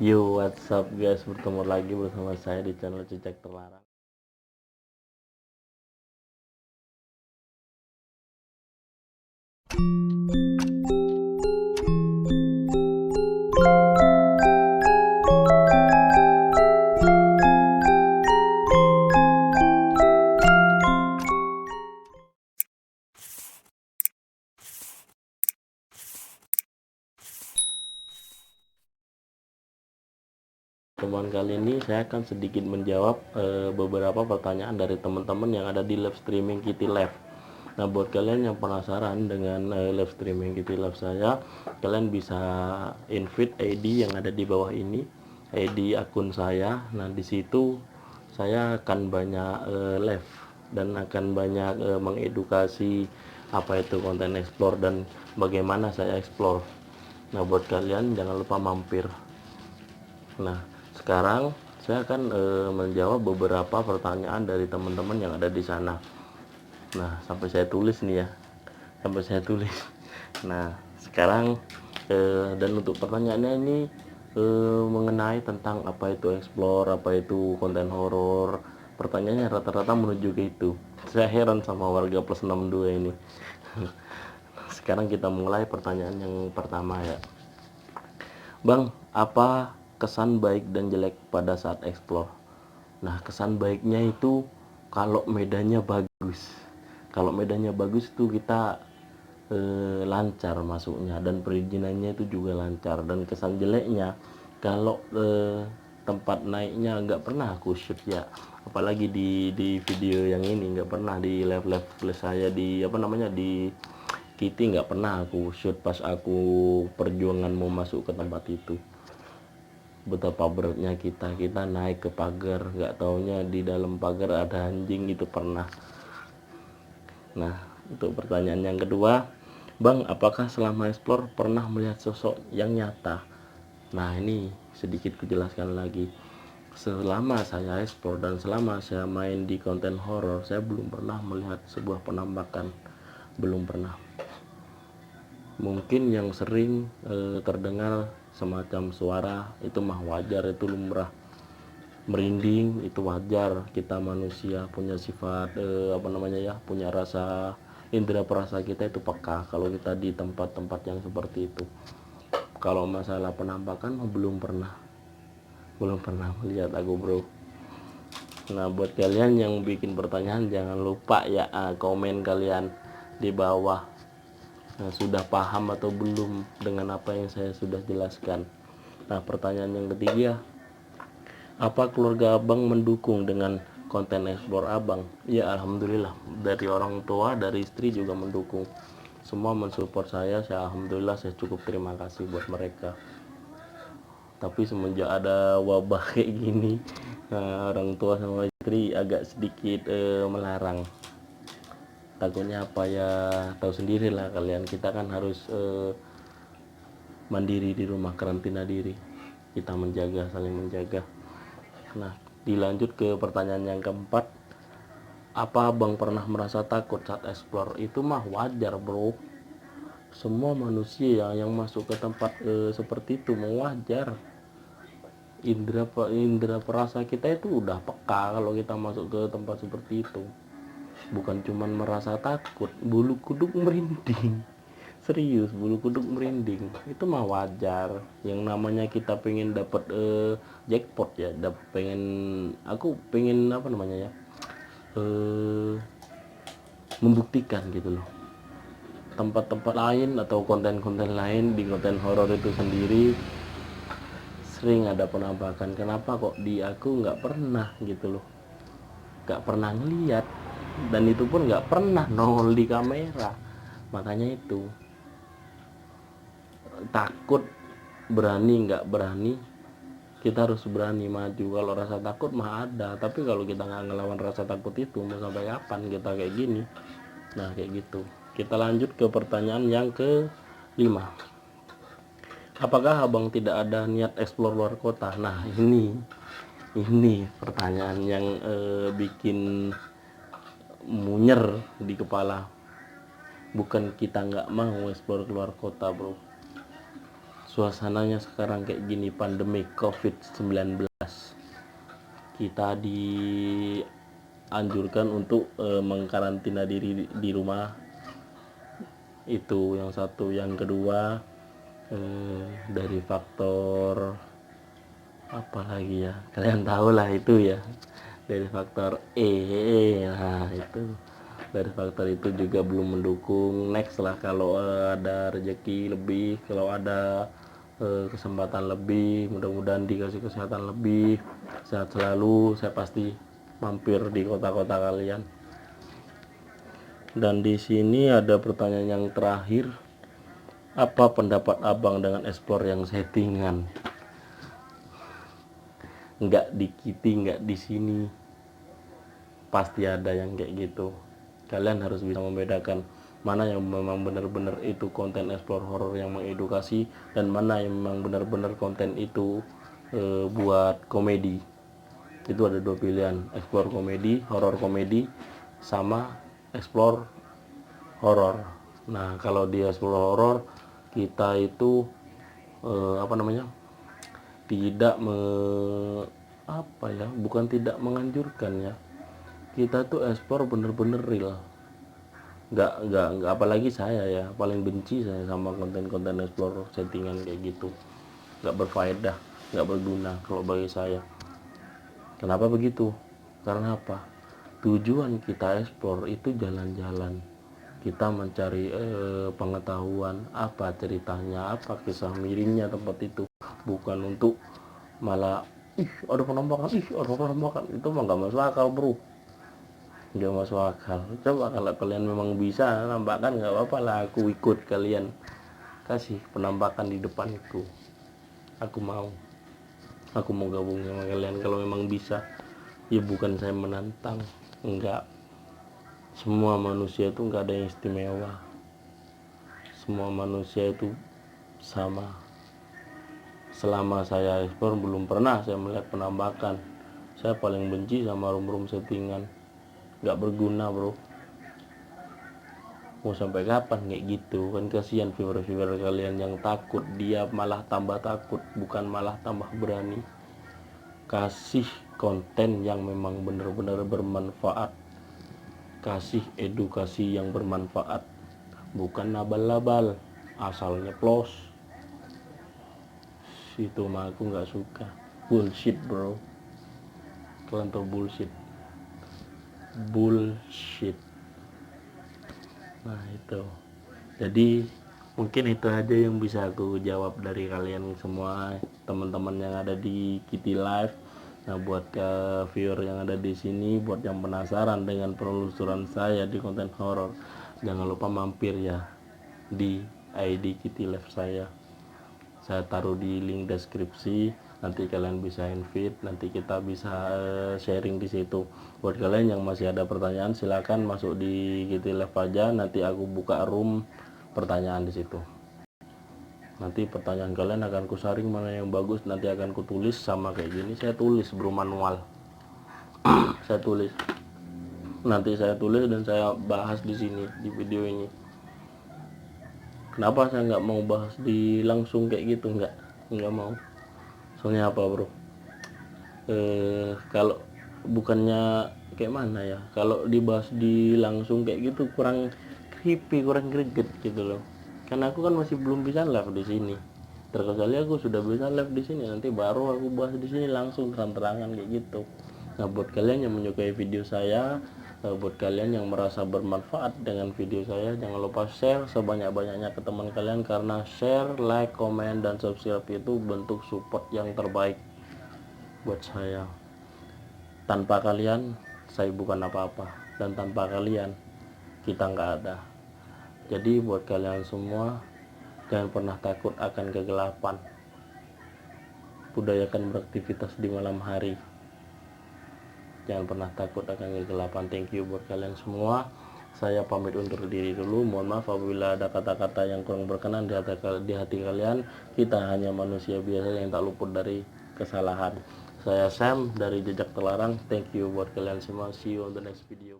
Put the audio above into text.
Yo, what's up guys? Bertemu lagi bersama saya di channel Cicak Terlarang. Teman kali ini saya akan sedikit menjawab beberapa pertanyaan dari teman-teman yang ada di live streaming Kitty Live. Nah, buat kalian yang penasaran dengan live streaming Kitty Live saya, kalian bisa invite ID yang ada di bawah ini, ID akun saya. Nah, di situ saya akan banyak live dan akan banyak mengedukasi apa itu konten explore dan bagaimana saya explore. Nah, buat kalian jangan lupa mampir. Nah, sekarang saya akan menjawab beberapa pertanyaan dari teman-teman yang ada di sana. Nah, sampai saya tulis nih ya, sampai saya tulis. Nah, sekarang dan untuk pertanyaannya ini mengenai tentang apa itu explore, apa itu konten horor. Pertanyaannya rata-rata menuju ke itu. Saya heran sama warga plus 62 ini. Sekarang kita mulai pertanyaan yang pertama ya. Bang, apa kesan baik dan jelek pada saat explore? Nah, kesan baiknya itu kalau medannya bagus. Kalau medannya bagus itu kita lancar masuknya dan perizinannya itu juga lancar. Dan kesan jeleknya kalau tempat naiknya nggak pernah aku shoot ya. Apalagi di video yang ini nggak pernah di live saya di apa namanya di Kitty nggak pernah aku shoot pas aku perjuangan mau masuk ke tempat itu. Betapa beratnya kita naik ke pagar, nggak taunya di dalam pagar ada anjing, itu pernah. Nah, untuk pertanyaan yang kedua, Bang, apakah selama explore pernah melihat sosok yang nyata? Nah, ini sedikit kujelaskan lagi. Selama saya explore dan selama saya main di konten horor, saya belum pernah melihat sebuah penampakan, belum pernah. Mungkin yang sering terdengar semacam suara itu mah wajar, itu lumrah. Merinding itu wajar, kita manusia punya sifat apa namanya ya, punya rasa indera perasa kita itu peka kalau kita di tempat-tempat yang seperti itu. Kalau masalah penampakan belum pernah melihat aku, bro. Nah, buat kalian yang bikin pertanyaan jangan lupa ya komen kalian di bawah. Nah, sudah paham atau belum dengan apa yang saya sudah jelaskan. Nah, pertanyaan yang ketiga, apa keluarga abang mendukung dengan konten explore abang? Ya, alhamdulillah, dari orang tua, dari istri juga mendukung. Semua mensupport saya alhamdulillah, saya cukup terima kasih buat mereka. Tapi semenjak ada wabah kayak gini, orang tua sama istri agak sedikit melarang. Takutnya apa ya, tahu sendiri lah kalian, kita kan harus mandiri di rumah, karantina diri, kita menjaga, saling menjaga. Nah, dilanjut ke pertanyaan yang keempat, apa abang pernah merasa takut saat explore? Itu mah wajar, bro. Semua manusia yang masuk ke tempat seperti itu mau wajar. Indra perasa kita itu udah peka kalau kita masuk ke tempat seperti itu. Bukan cuman merasa takut, bulu kuduk merinding. Serius, bulu kuduk merinding. Itu mah wajar. Yang namanya kita pengen dapat jackpot ya, aku pengen apa namanya ya, eh, membuktikan gitu loh. Tempat-tempat lain atau konten-konten lain di konten horor itu sendiri sering ada penampakan, kenapa kok di aku nggak pernah gitu loh, nggak pernah ngeliat, dan itu pun nggak pernah nongol di kamera. Makanya itu takut, berani nggak berani, kita harus berani maju. Kalau rasa takut mah ada, tapi kalau kita nggak ngelawan rasa takut itu mau sampai kapan kita kayak gini. Nah, kayak gitu. Kita lanjut ke pertanyaan yang ke-5, apakah abang tidak ada niat eksplor luar kota? Nah, ini pertanyaan yang bikin munyer di kepala. Bukan kita nggak mau eksplor keluar kota, bro. suasananya sekarang kayak gini, pandemi COVID-19, kita dianjurkan untuk mengkarantina diri di rumah. Itu yang satu. Yang kedua, dari faktor apa lagi ya, kalian tahu lah itu ya, dari faktor nah itu, dari faktor itu juga belum mendukung. Next lah kalau ada rezeki lebih, kalau ada kesempatan lebih, mudah-mudahan dikasih kesehatan lebih, sehat selalu, saya pasti mampir di kota-kota kalian. Dan di sini ada pertanyaan yang terakhir, apa pendapat abang dengan explore yang settingan? Nggak di Kitty, nggak di sini, pasti ada yang kayak gitu. Kalian harus bisa membedakan mana yang memang benar-benar itu konten explore horror yang mengedukasi, dan mana yang memang benar-benar konten itu buat komedi. Itu ada dua pilihan, explore komedi, horror komedi, sama explore horror. Nah, kalau di explore horror kita itu tidak bukan tidak menganjurkan ya, kita tuh explore bener-bener real. Nggak, apalagi saya ya, paling benci saya sama konten-konten explore settingan kayak gitu. Nggak berfaedah, nggak berguna kalau bagi saya. Kenapa begitu? Karena apa? Tujuan kita explore itu jalan-jalan, kita mencari pengetahuan, apa ceritanya, apa kisah miringnya tempat itu, bukan untuk malah ada penampakan, itu mah nggak masuk akal bro, nggak masuk akal. Coba kalau kalian memang bisa nampakkan, nggak apa-apa lah, aku ikut kalian kasih penampakan di depanku, aku mau gabung sama kalian kalau memang bisa. Ya bukan saya menantang, enggak. Semua manusia itu nggak ada yang istimewa, semua manusia itu sama. Selama saya explore belum pernah saya melihat penampakan. Saya paling benci sama room settingan, nggak berguna bro. Mau sampai kapan kayak gitu? Kan kasihan viewer kalian yang takut, dia malah tambah takut, bukan malah tambah berani. Kasih konten yang memang benar-benar bermanfaat, kasih edukasi yang bermanfaat, bukan nabal-nabal asal nyeplos. Itu mah aku nggak suka. Bullshit bro, kalian tau bullshit. Nah itu, jadi mungkin itu aja yang bisa aku jawab dari kalian semua teman-teman yang ada di Kitty Live. Nah buat viewer yang ada di sini, buat yang penasaran dengan penelusuran saya di konten horor, jangan lupa mampir ya di ID Kitty Live saya taruh di link deskripsi, nanti kalian bisa invite, nanti kita bisa sharing di situ. Buat kalian yang masih ada pertanyaan, silakan masuk di Kitty Live aja, nanti aku buka room pertanyaan di situ. Nanti pertanyaan kalian akan kusaring mana yang bagus, nanti akan kutulis sama kayak gini. Saya tulis bro, manual. Saya tulis, nanti saya tulis dan saya bahas di sini di video ini. Kenapa saya nggak mau bahas di langsung kayak gitu, nggak mau. Soalnya apa bro, kalau bukannya kayak mana ya, kalau dibahas di langsung kayak gitu kurang creepy, kurang greget gitu loh. Karena aku kan masih belum bisa live di sini. Terkecuali aku sudah bisa live di sini, nanti baru aku bahas di sini langsung terang-terangan kayak gitu. Nah buat kalian yang menyukai video saya, buat kalian yang merasa bermanfaat dengan video saya, jangan lupa share sebanyak-banyaknya ke teman kalian, karena share, like, komen, dan subscribe itu bentuk support yang terbaik buat saya. Tanpa kalian saya bukan apa-apa, dan tanpa kalian kita nggak ada. Jadi buat kalian semua, jangan pernah takut akan kegelapan, budayakan beraktivitas di malam hari. Jangan pernah takut akan kegelapan. Thank you buat kalian semua. Saya pamit undur diri dulu. Mohon maaf apabila ada kata-kata yang kurang berkenan di hati kalian. Kita hanya manusia biasa yang tak luput dari kesalahan. Saya Sam dari Jejak Terlarang. Thank you buat kalian semua. See you on the next video.